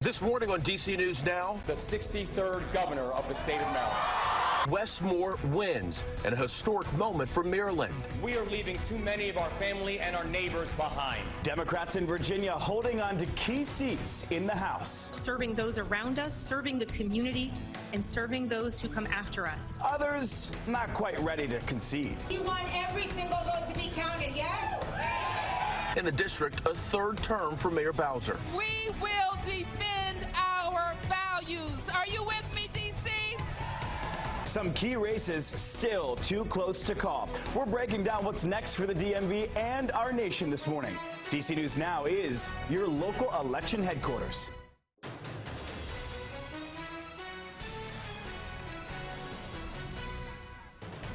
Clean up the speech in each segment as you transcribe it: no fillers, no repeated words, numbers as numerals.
This morning on DC News Now, the 63rd governor of the state of Maryland. Wes Moore wins, an historic moment for Maryland. We are leaving too many of our family and our neighbors behind. Democrats in Virginia holding on to key seats in the House. Serving those around us, serving the community, and serving those who come after us. Others not quite ready to concede. You want every single vote to be counted, yes? In the district, a third term for Mayor Bowser. We will defend our values. Are you with me, DC? Some key races still too close to call. We're breaking down what's next for the DMV and our nation this morning. DC News Now is your local election headquarters.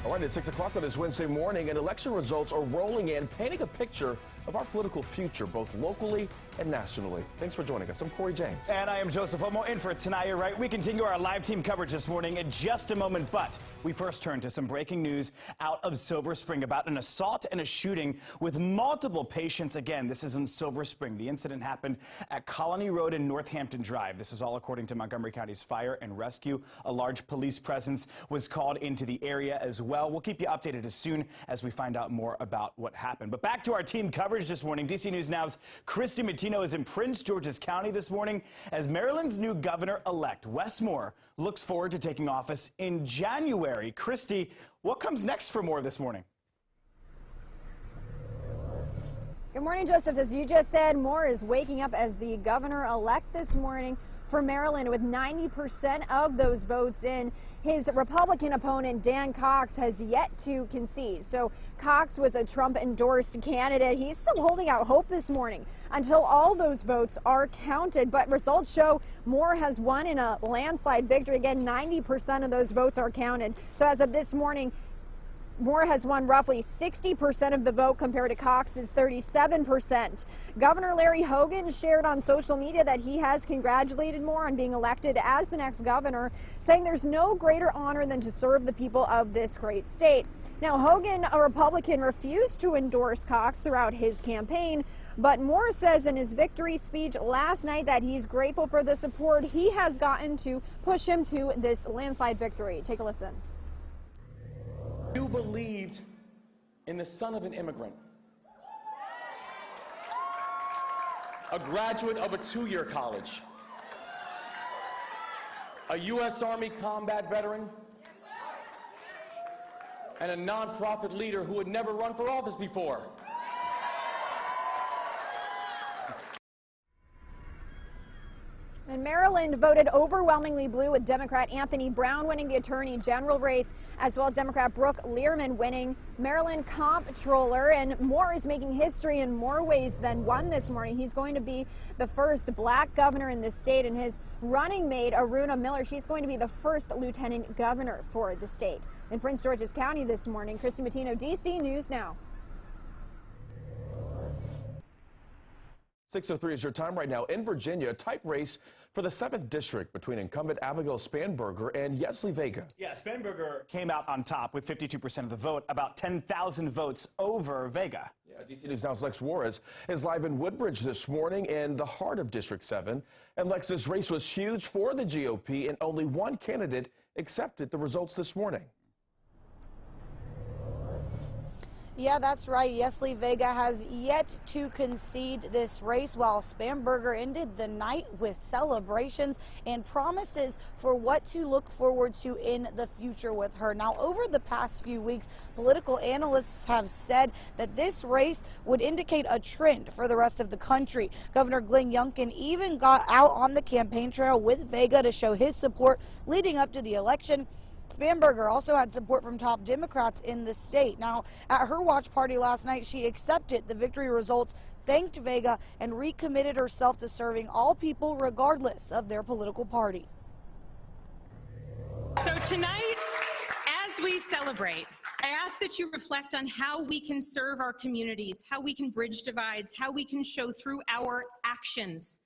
All right, at 6 o'clock on this Wednesday morning, and election results are rolling in, painting a picture of our political future, both locally and nationally. Thanks for joining us. I'm Corey James. And I am Joseph Omo in for Tanaya Wright. We continue our live team coverage this morning in just a moment, but we first turn to some breaking news out of Silver Spring about an assault and a shooting with multiple patients. Again, this is in Silver Spring. The incident happened at Colony Road and Northampton Drive. This is all according to Montgomery County's Fire and Rescue. A large police presence was called into the area as well. We'll keep you updated as soon as we find out more about what happened. But back to our team coverage this morning. DC News Now's Christy Matino is in Prince George's County this morning as Maryland's new governor-elect, Wes Moore, looks forward to taking office in January. Christy, what comes next for Moore this morning? Good morning, Joseph. As you just said, Moore is waking up as the governor-elect this morning for Maryland with 90% of those votes in. His Republican opponent, Dan Cox, has yet to concede. So Cox was a Trump-endorsed candidate. He's still holding out hope this morning until all those votes are counted. But results show Moore has won in a landslide victory. Again, 90% of those votes are counted. So as of this morning, Moore has won roughly 60% of the vote compared to Cox's 37%. Governor Larry Hogan shared on social media that he has congratulated Moore on being elected as the next governor, saying there's no greater honor than to serve the people of this great state. Now, Hogan, a Republican, refused to endorse Cox throughout his campaign, but Moore says in his victory speech last night that he's grateful for the support he has gotten to push him to this landslide victory. Take a listen. You believed in the son of an immigrant, a graduate of a two-year college, a U.S. Army combat veteran, and a nonprofit leader who had never run for office before. And Maryland voted overwhelmingly blue, with Democrat Anthony Brown winning the Attorney General race, as well as Democrat Brooke Learman winning Maryland Comptroller. And Moore is making history in more ways than one this morning. He's going to be the first black governor in the state, and his running mate, Aruna Miller, she's going to be the first lieutenant governor for the state. In Prince George's County this morning, Christy Matino, DC News Now. 6:03 is your time right now. In Virginia, a tight race for the 7th district between incumbent Abigail Spanberger and Yesley Vega. Yeah, Spanberger came out on top with 52% of the vote, about 10,000 votes over Vega. Yeah, DC News Now's Lex Juarez is live in Woodbridge this morning in the heart of District 7. And Lex, this race was huge for the GOP, and only one candidate accepted the results this morning. Yeah, that's right. Yesley Vega has yet to concede this race, while Spanberger ended the night with celebrations and promises for what to look forward to in the future with her. Now, over the past few weeks, political analysts have said that this race would indicate a trend for the rest of the country. Governor Glenn Youngkin even got out on the campaign trail with Vega to show his support leading up to the election. Spanberger also had support from top Democrats in the state. Now, at her watch party last night, she accepted the victory results, thanked Vega, and recommitted herself to serving all people regardless of their political party. So tonight, as we celebrate, I ask that you reflect on how we can serve our communities, how we can bridge divides, how we can show through our actions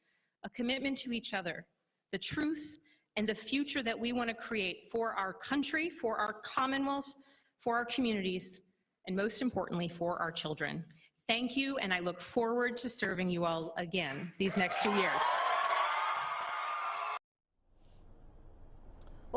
a commitment to each other, the truth, and the future that we want to create for our country, for our Commonwealth, for our communities, and most importantly, for our children. Thank you, and I look forward to serving you all again these next 2 years.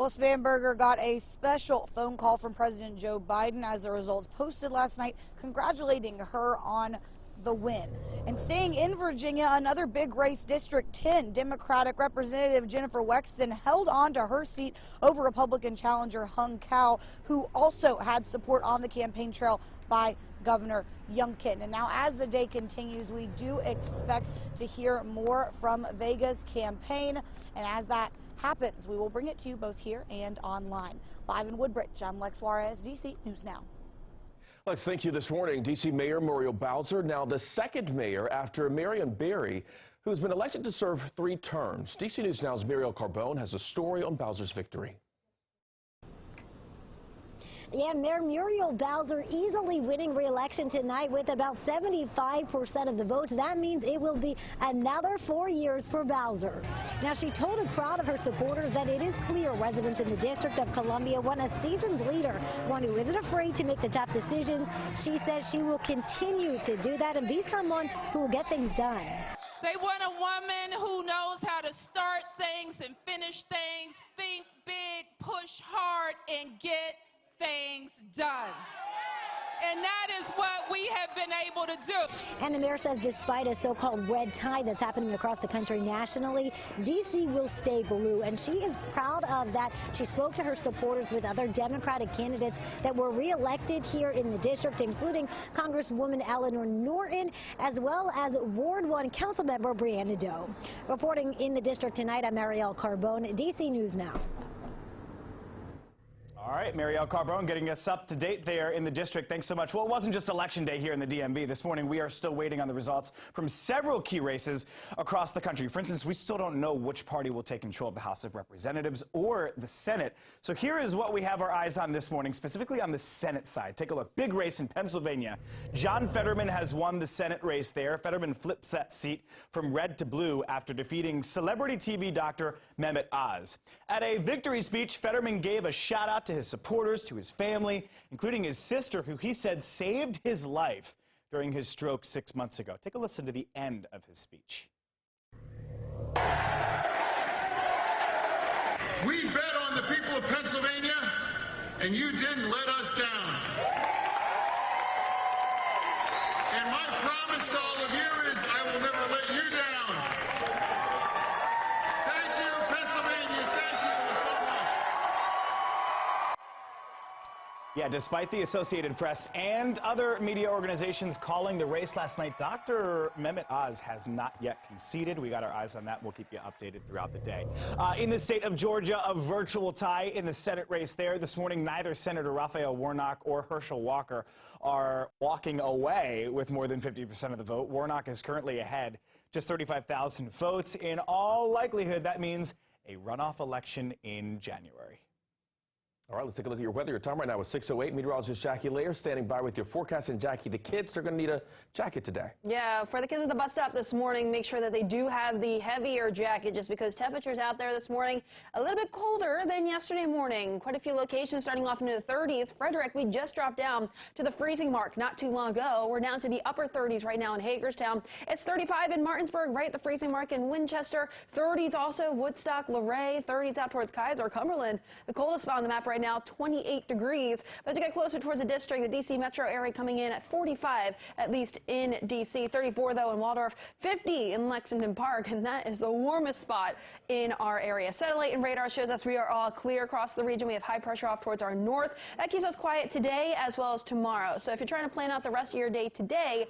Well, Spanberger got a special phone call from President Joe Biden as the results posted last night, congratulating her on the win. And staying in Virginia, another big race, District 10, Democratic Representative Jennifer Wexton held on to her seat over Republican challenger Hung Cao, who also had support on the campaign trail by Governor Youngkin. And now as the day continues, we do expect to hear more from Vega's campaign. And as that happens, we will bring it to you both here and online. Live in Woodbridge, I'm Lex Juarez, DC News Now. Lex, thank you this morning. D.C. Mayor Muriel Bowser, now the second mayor after Marion Barry, who's been elected to serve 3 terms. D.C. News Now's Muriel Carbone has a story on Bowser's victory. Yeah, Mayor Muriel Bowser easily winning re-election tonight with about 75% of the votes. That means it will be another 4 years for Bowser. Now, she told a crowd of her supporters that it is clear residents in the District of Columbia want a seasoned leader, one who isn't afraid to make the tough decisions. She says she will continue to do that and be someone who will get things done. They want a woman who knows how to start things and finish things, think big, push hard, and get things done. And that is what we have been able to do. And the mayor says despite a so-called red tide that's happening across the country nationally, D.C. will stay blue. And she is proud of that. She spoke to her supporters with other Democratic candidates that were reelected here in the district, including Congresswoman Eleanor Norton, as well as Ward 1 Councilmember Brianna Doe. Reporting in the district tonight, I'm Marielle Carbone, D.C. News Now. All right, Marielle Carbone getting us up to date there in the district. Thanks so much. Well, it wasn't just election day here in the DMV. This morning, we are still waiting on the results from several key races across the country. For instance, we still don't know which party will take control of the House of Representatives or the Senate. So here is what we have our eyes on this morning, specifically on the Senate side. Take a look. Big race in Pennsylvania. John Fetterman has won the Senate race there. Fetterman flips that seat from red to blue after defeating celebrity TV doctor Mehmet Oz. At a victory speech, Fetterman gave a shout out to his supporters, to his family, including his sister, who he said saved his life during his stroke 6 months ago. Take a listen to the end of his speech. We bet on the people of Pennsylvania, and you didn't let us down. And my promise to all of you is I will never let you down. Thank you, Pennsylvania. Thank you so much. Yeah, despite the Associated Press and other media organizations calling the race last night, Dr. Mehmet Oz has not yet conceded. We got our eyes on that. We'll keep you updated throughout the day. In the state of Georgia, a virtual tie in the Senate race there. This morning, neither Senator Raphael Warnock or Herschel Walker are walking away with more than 50% of the vote. Warnock is currently ahead, just 35,000 votes. In all likelihood, that means a runoff election in January. All right, let's take a look at your weather. Your time right now is 6:08. Meteorologist Jackie Layer standing by with your forecast. And Jackie, the kids, they're going to need a jacket today. Yeah, for the kids at the bus stop this morning, make sure that they do have the heavier jacket just because temperatures out there this morning a little bit colder than yesterday morning. Quite a few locations starting off into the 30s. Frederick, we just dropped down to the freezing mark not too long ago. We're down to the upper 30s right now in Hagerstown. It's 35 in Martinsburg, right at the freezing mark in Winchester. 30s also Woodstock, Luray. 30s out towards Kaiser, Cumberland. The coldest spot on the map right now, 28 degrees. But as you get closer towards the district, the D.C. metro area coming in at 45, at least in D.C. 34, though, in Waldorf. 50 in Lexington Park, and that is the warmest spot in our area. Satellite and radar shows us we are all clear across the region. We have high pressure off towards our north. That keeps us quiet today as well as tomorrow. So if you're trying to plan out the rest of your day today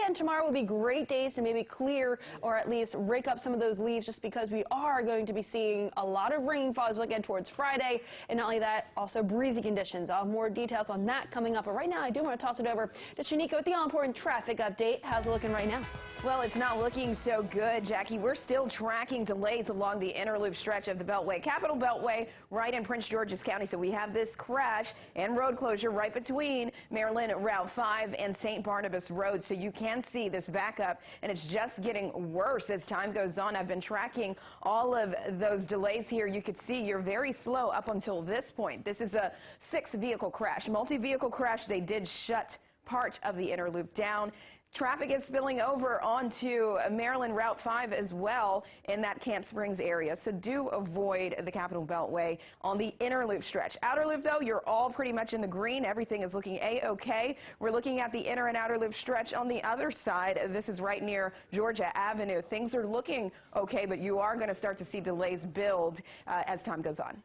and tomorrow will be great days to maybe clear or at least rake up some of those leaves, just because we are going to be seeing a lot of rainfall as we get towards Friday. And not only that, also breezy conditions. I'll have more details on that coming up. But right now, I do want to toss it over to Shanika with the all-important traffic update. How's it looking right now? Well, it's not looking so good, Jackie. We're still tracking delays along the inner loop stretch of the Beltway, Capitol Beltway, right in Prince George's County. So we have this crash and road closure right between Maryland Route 5 and St. Barnabas Road. So you can see this backup, and it's just getting worse as time goes on. I've been tracking all of those delays here. You could see you're very slow up until this point. This is a 6-vehicle crash, multi-vehicle crash. They did shut part of the inner loop down. Traffic is spilling over onto Maryland Route 5 as well in that Camp Springs area, so do avoid the Capitol Beltway on the inner loop stretch. Outer loop, though, you're all pretty much in the green. Everything is looking A-OK. We're looking at the inner and outer loop stretch on the other side. This is right near Georgia Avenue. Things are looking okay, but you are going to start to see delays build as time goes on.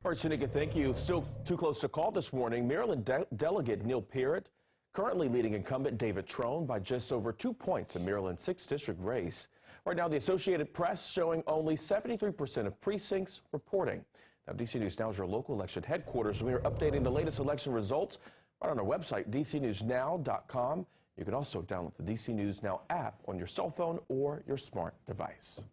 All right, Shanika, thank you. Still too close to call this morning. Maryland Delegate Neil Peart currently leading incumbent David Trone by just over 2 points in Maryland's 6th district race. Right now, the Associated Press showing only 73% of precincts reporting. Now, DC News Now is your local election headquarters. We are updating the latest election results right on our website, dcnewsnow.com. You can also download the DC News Now app on your cell phone or your smart device.